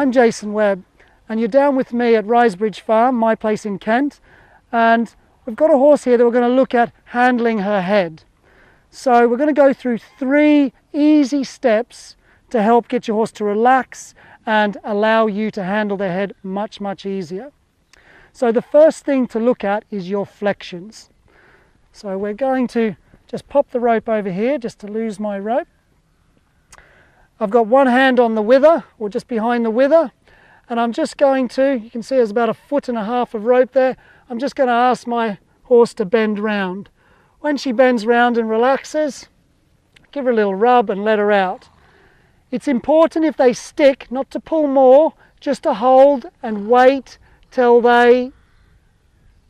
I'm Jason Webb, and you're down with me at Risebridge Farm, my place in Kent, and we've got a horse here that we're going to look at handling her head. So we're going to go through 3 easy steps to help get your horse to relax and allow you to handle their head much, much easier. So the first thing to look at is your flexions. So we're going to just pop the rope over here just to lose my rope. I've got one hand on the wither, or just behind the wither, and I'm just going to, you can see there's about 1.5 feet of rope there, I'm just going to ask my horse to bend round. When she bends round and relaxes, give her a little rub and let her out. It's important if they stick not to pull more, just to hold and wait till they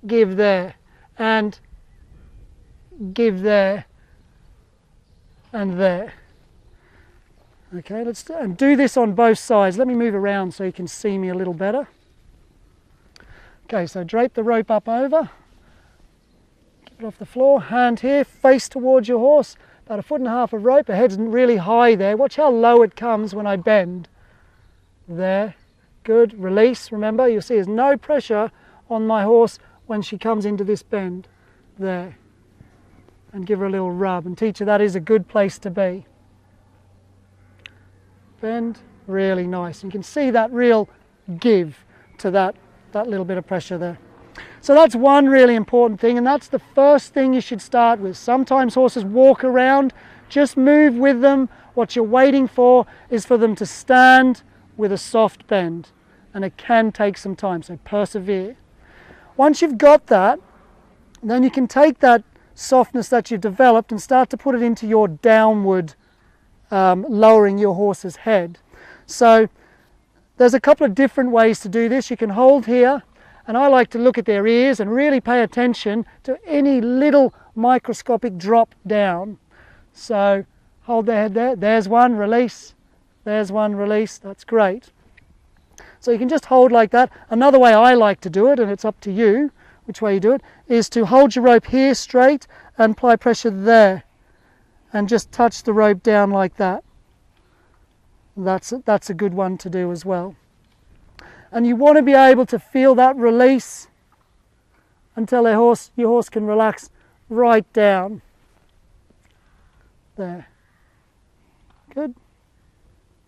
give there, and give there, and there. Okay, let's do this on both sides. Let me move around so you can see me a little better. Okay, so drape the rope up over, keep it off the floor, hand here, face towards your horse, about 1.5 feet of rope, her head's really high there. Watch how low it comes when I bend. There, good, release, remember, you'll see there's no pressure on my horse when she comes into this bend. There, and give her a little rub and teach her that is a good place to be. Bend, really nice. You can see that real give to that little bit of pressure there. So that's one really important thing, and that's the first thing you should start with. Sometimes horses walk around, just move with them. What you're waiting for is for them to stand with a soft bend, and it can take some time, so persevere. Once you've got that, then you can take that softness that you've developed and start to put it into your downward lowering your horse's head. So there's a couple of different ways to do this. You can hold here, and I like to look at their ears and really pay attention to any little microscopic drop down. So hold their head there, there's one, release, there's one, release, that's great. So you can just hold like that. Another way I like to do it, and it's up to you which way you do it, is to hold your rope here straight and apply pressure there. And just touch the rope down like that. That's a good one to do as well. And you want to be able to feel that release until your horse can relax right down. There. Good.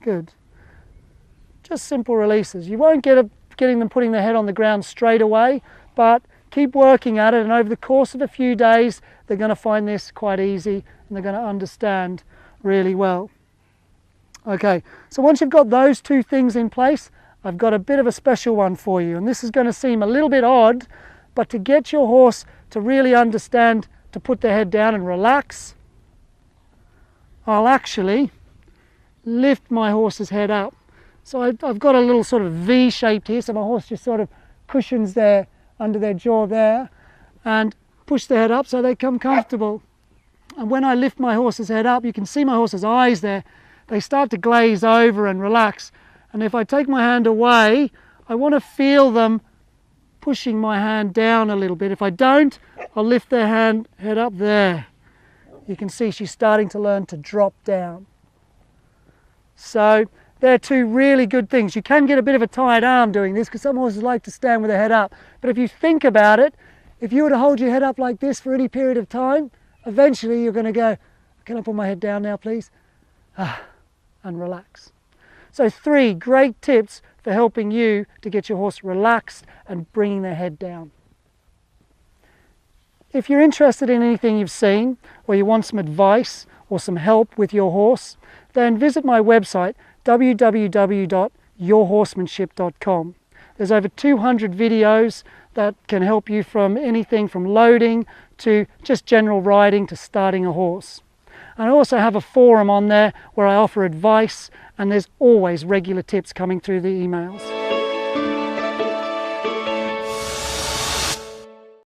Good. Just simple releases. You won't getting them putting their head on the ground straight away, but keep working at it, and over the course of a few days they're going to find this quite easy and they're going to understand really well. Okay, so once you've got those 2 things in place, I've got a bit of a special one for you, and this is going to seem a little bit odd, but to get your horse to really understand to put their head down and relax, I'll actually lift my horse's head up. So I've got a little sort of V shaped here, so my horse just sort of cushions there under their jaw there, and push their head up so they come comfortable. And when I lift my horse's head up, you can see my horse's eyes there, they start to glaze over and relax. And if I take my hand away, I want to feel them pushing my hand down a little bit. If I don't, I'll lift their head up there. You can see she's starting to learn to drop down. So they're 2 really good things. You can get a bit of a tired arm doing this because some horses like to stand with their head up. But if you think about it, if you were to hold your head up like this for any period of time, eventually you're going to go, can I put my head down now please? And relax. So 3 great tips for helping you to get your horse relaxed and bringing their head down. If you're interested in anything you've seen, or you want some advice or some help with your horse, then visit my website www.yourhorsemanship.com. There's over 200 videos that can help you from anything from loading to just general riding to starting a horse. And I also have a forum on there where I offer advice, and there's always regular tips coming through the emails.